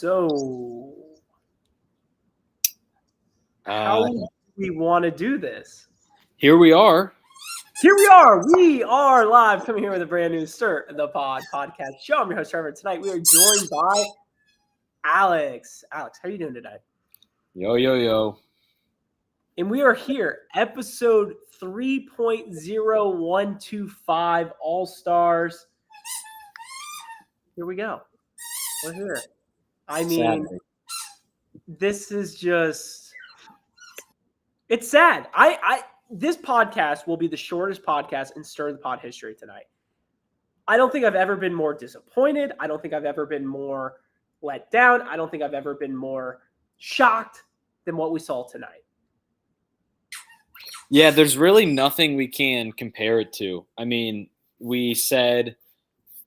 So, how do we want to do this? Here we are. Here we are. We are live, coming here with a brand new Stir the Pod podcast show. I'm your host, Trevor. Tonight, we are joined by Alex. Alex, how are you doing today? Yo. And we are here, episode 3.0125, All-Stars. Here we go. We're here. I mean, Sadly. this is just, it's sad. This podcast will be the shortest podcast in Stir the Pod history tonight. I don't think I've ever been more disappointed. I don't think I've ever been more let down. I don't think I've ever been more shocked than what we saw tonight. Yeah, there's really nothing we can compare it to. I mean, we said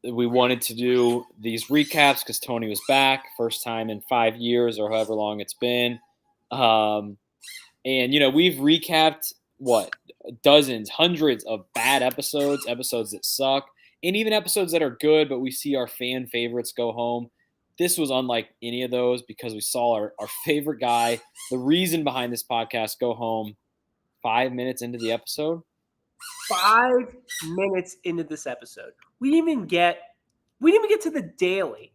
we wanted to do these recaps because Tony was back, first time in 5 years or however long it's been. And, we've recapped, dozens, hundreds of bad episodes that suck, and even episodes that are good, but we see our fan favorites go home. This was unlike any of those because we saw our favorite guy, the reason behind this podcast, go home 5 minutes into the episode. 5 minutes into this episode. We didn't even get to the daily.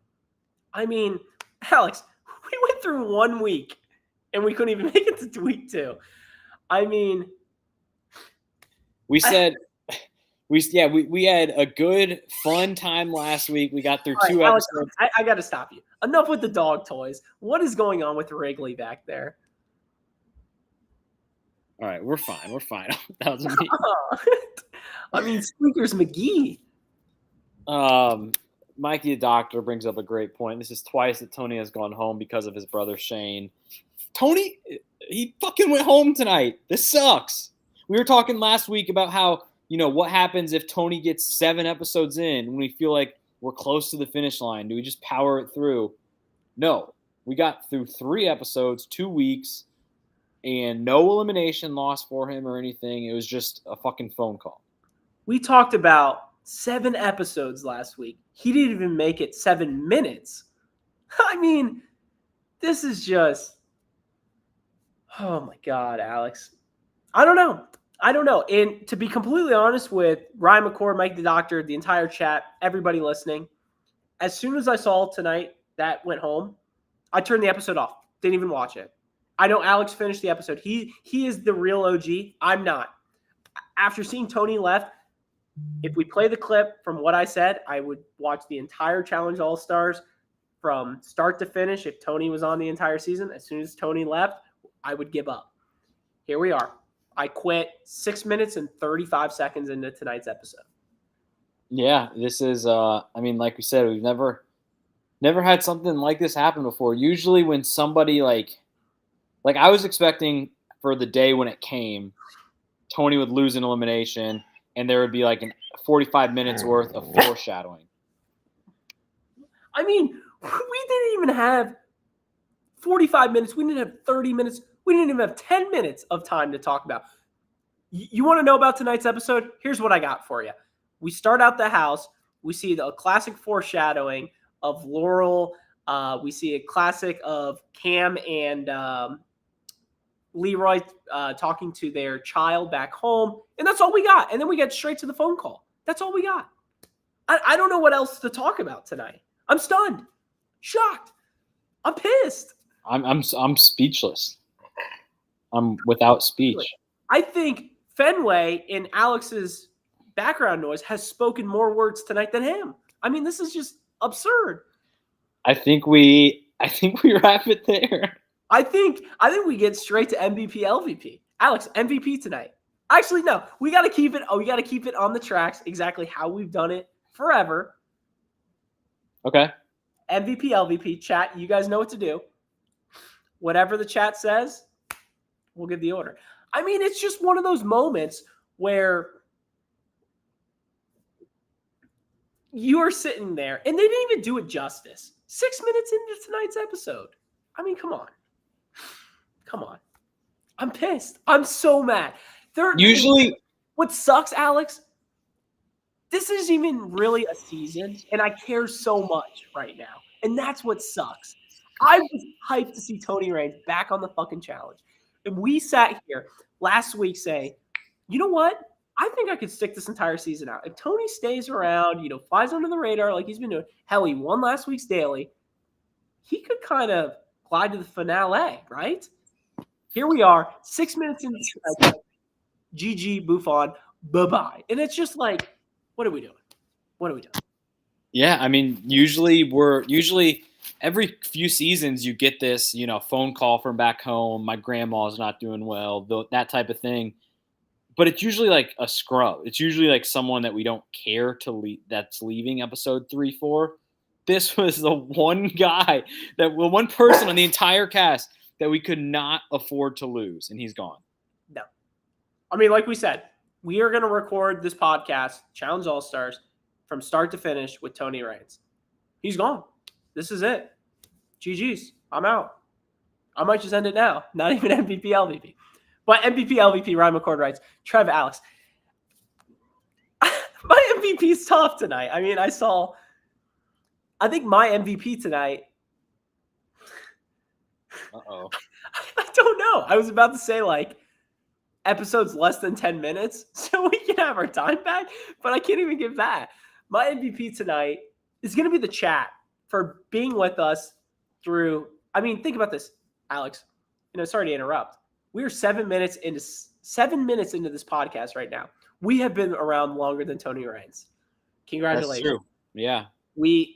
I mean, Alex, we went through 1 week and we couldn't even make it to week 2. I mean, we said we had a good fun time last week. We got through 2 episodes. Alex, I got to stop you. Enough with the dog toys. What is going on with Wrigley back there? All right, we're fine. That was me. I mean, Squeakers McGee. Mikey the doctor brings up a great point. This is twice that Tony has gone home because of his brother Shane. Tony, he fucking went home tonight. This sucks. We were talking last week about how, what happens if Tony gets 7 episodes in when we feel like we're close to the finish line. Do we just power it through? No. We got through 3 episodes, 2 weeks, and no elimination loss for him or anything. It was just a fucking phone call. We talked about 7 episodes last week. He didn't even make it 7 minutes. I mean, this is just, oh my God, Alex. I don't know. And to be completely honest with Ryan McCord, Mike the Doctor, the entire chat, everybody listening, as soon as I saw tonight that went home, I turned the episode off. Didn't even watch it. I know Alex finished the episode. He is the real OG. I'm not. After seeing Tony left, if we play the clip from what I said, I would watch the entire Challenge All-Stars from start to finish. If Tony was on the entire season, as soon as Tony left, I would give up. Here we are. I quit 6 minutes and 35 seconds into tonight's episode. Yeah, this is, like we said, we've never had something like this happen before. Usually when somebody like I was expecting for the day when it came, Tony would lose an elimination and there would be like 45 minutes worth of foreshadowing. I mean, we didn't even have 45 minutes. We didn't have 30 minutes. We didn't even have 10 minutes of time to talk about. You want to know about tonight's episode? Here's what I got for you. We start out the house. We see the classic foreshadowing of Laurel. We see a classic of Cam and Leroy talking to their child back home. And that's all we got. And then we get straight to the phone call. That's all we got. I don't know what else to talk about tonight. I'm stunned. Shocked. I'm pissed. I'm speechless. I'm without speech. I think Fenway in Alex's background noise has spoken more words tonight than him. I mean, this is just absurd. I think we wrap it there. I think we get straight to MVP, LVP. Alex, MVP tonight. Actually, no. We got to keep it. We got to keep it on the tracks exactly how we've done it forever. Okay. MVP, LVP, chat. You guys know what to do. Whatever the chat says, we'll give the order. I mean, it's just one of those moments where you are sitting there, and they didn't even do it justice. 6 minutes into tonight's episode. I mean, come on. I'm pissed. I'm so mad. Usually, what sucks, Alex, this isn't even really a season, and I care so much right now. And that's what sucks. I was hyped to see Tony Reigns back on the fucking challenge. And we sat here last week saying, you know what? I think I could stick this entire season out. If Tony stays around, flies under the radar like he's been doing, hell, he won last week's daily, he could kind of glide to the finale, right? Here we are, 6 minutes into the GG, Buffon, bye-bye. And it's just like, what are we doing? What are we doing? Yeah, I mean, usually every few seasons you get this, phone call from back home, my grandma's not doing well, that type of thing. But it's usually like a scrub. It's usually like someone that we don't care to that's leaving episode 3, 4. This was the one guy one person on the entire cast that we could not afford to lose, and he's gone. No. I mean, like we said, we are going to record this podcast, Challenge All-Stars, from start to finish with Tony Reigns. He's gone. This is it. GG's. I'm out. I might just end it now. Not even MVP, LVP. But MVP, LVP, Ryan McCord writes, Trev, Alex. My MVP is tough tonight. I mean, I think my MVP tonight. Uh-oh. I don't know. I was about to say, episodes less than 10 minutes so we can have our time back, but I can't even give that. My MVP tonight is going to be the chat for being with us through. I mean, think about this, Alex. Sorry to interrupt. We are 7 minutes into this podcast right now. We have been around longer than Tony Reigns. Congratulations. That's true. Yeah.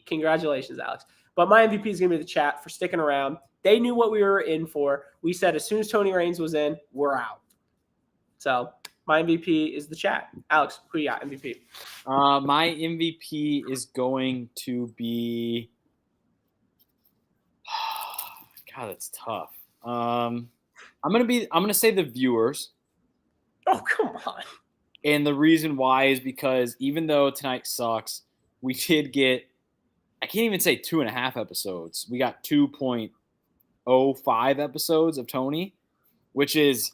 Congratulations, Alex. But my MVP is going to be the chat for sticking around. They knew what we were in for. We said as soon as Tony Reigns was in, we're out. So my MVP is the chat. Alex, who you got MVP? My MVP is going to be. God, that's tough. I'm gonna say the viewers. Oh, come on. And the reason why is because even though tonight sucks, we did get, I can't even say 2.5 episodes. We got 2.05 episodes of Tony, which is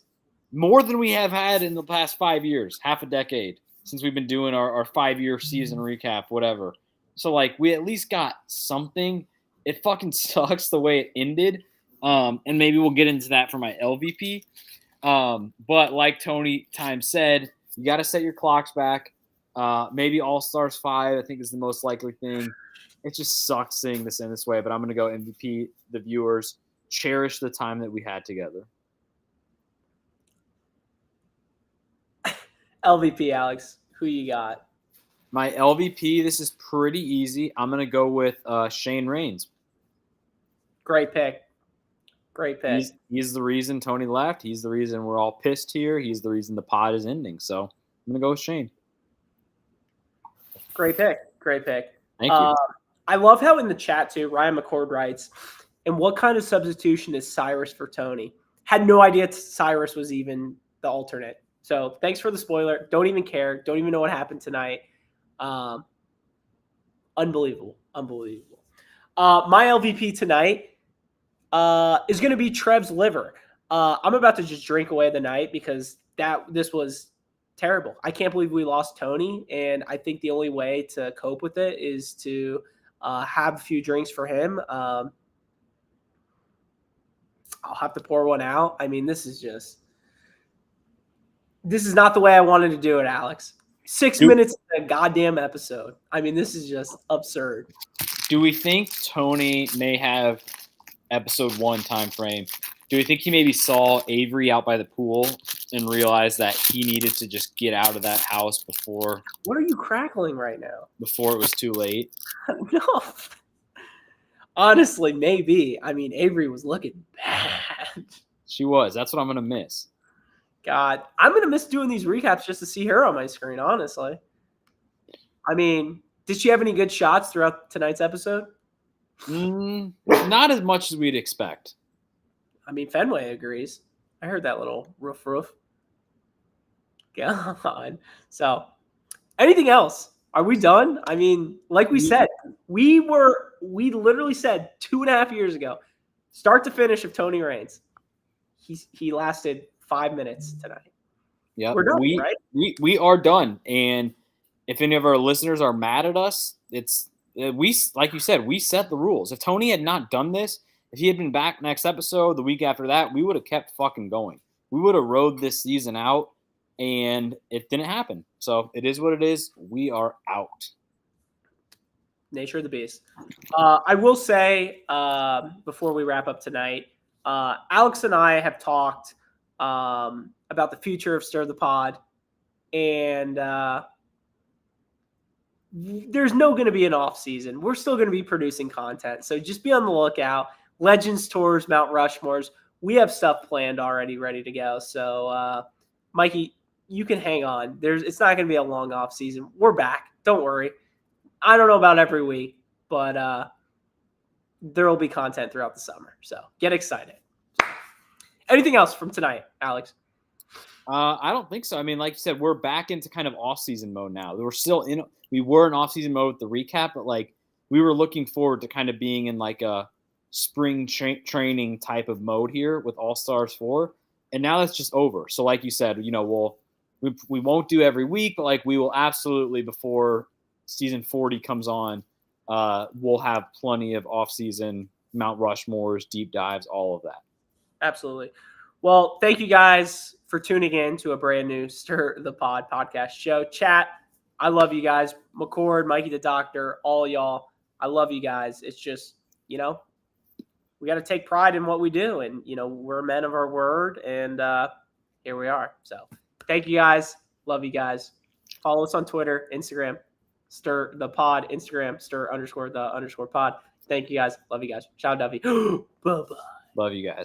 more than we have had in the past 5 years, half a decade since we've been doing our 5-year season recap, whatever. So we at least got something. It fucking sucks the way it ended. And maybe we'll get into that for my LVP. But like Tony Time said, you got to set your clocks back. Maybe All-Stars 5, I think, is the most likely thing. It just sucks seeing this in this way, but I'm going to go MVP, the viewers. Cherish the time that we had together. LVP, Alex, who you got? My LVP, this is pretty easy. I'm going to go with Shane Reigns. Great pick. He's the reason Tony left. He's the reason we're all pissed here. He's the reason the pod is ending. So I'm going to go with Shane. Great pick. Thank you. I love how in the chat, too, Ryan McCord writes, and what kind of substitution is Cyrus for Tony? Had no idea Cyrus was even the alternate. So thanks for the spoiler. Don't even care. Don't even know what happened tonight. Unbelievable. My LVP tonight is going to be Trev's liver. I'm about to just drink away the night because this was terrible. I can't believe we lost Tony, and I think the only way to cope with it is to have a few drinks for him. I'll have to pour one out. I mean, this is not the way I wanted to do it, Alex. 6 minutes in a goddamn episode. I mean, this is just absurd. Do we think Tony may have episode 1 time frame? Do we think he maybe saw Avery out by the pool and realized that he needed to just get out of that house before? What are you crackling right now? Before it was too late? No. Honestly, maybe. I mean, Avery was looking bad. She was. That's what I'm going to miss. God, I'm going to miss doing these recaps just to see her on my screen, honestly. I mean, did she have any good shots throughout tonight's episode? Not as much as we'd expect. I mean, Fenway agrees. I heard that little roof. God. So, anything else? Are we done? I mean, like we said, we literally said 2.5 years ago, start to finish of Tony Reigns. He lasted 5 minutes tonight. Yeah, we're done, right? We are done. And if any of our listeners are mad at us, it's we, like you said, we set the rules. If Tony had not done this, If he had been back next episode, the week after that, we would have kept fucking going. We would have rode this season out, and it didn't happen. So it is what it is. We are out. Nature of the beast. I will say before we wrap up tonight, Alex and I have talked about the future of Stir the Pod, and there's no going to be an off season. We're still going to be producing content, so just be on the lookout. Legends tours, Mount Rushmores. We have stuff planned already, ready to go. So, Mikey, you can hang on. It's not going to be a long off season. We're back. Don't worry. I don't know about every week, but there will be content throughout the summer. So get excited. Anything else from tonight, Alex? I don't think so. I mean, like you said, we're back into kind of off-season mode now. We were in off-season mode with the recap, but like we were looking forward to kind of being in like a spring training type of mode here with All-Stars 4, and now that's just over. So like you said, we won't do every week, but like we will absolutely, before season 40 comes on, we'll have plenty of off-season Mount Rushmores, deep dives, all of that. Absolutely. Well, thank you guys for tuning in to a brand new Stir the Pod podcast show. Chat, I love you guys. McCord, Mikey the Doctor, all y'all. I love you guys. It's just, we got to take pride in what we do. And, we're men of our word. And here we are. So thank you guys. Love you guys. Follow us on Twitter, Instagram, Stir the Pod, Instagram, Stir_the_pod. Thank you guys. Love you guys. Ciao, Duffy. Bye-bye. Love you guys.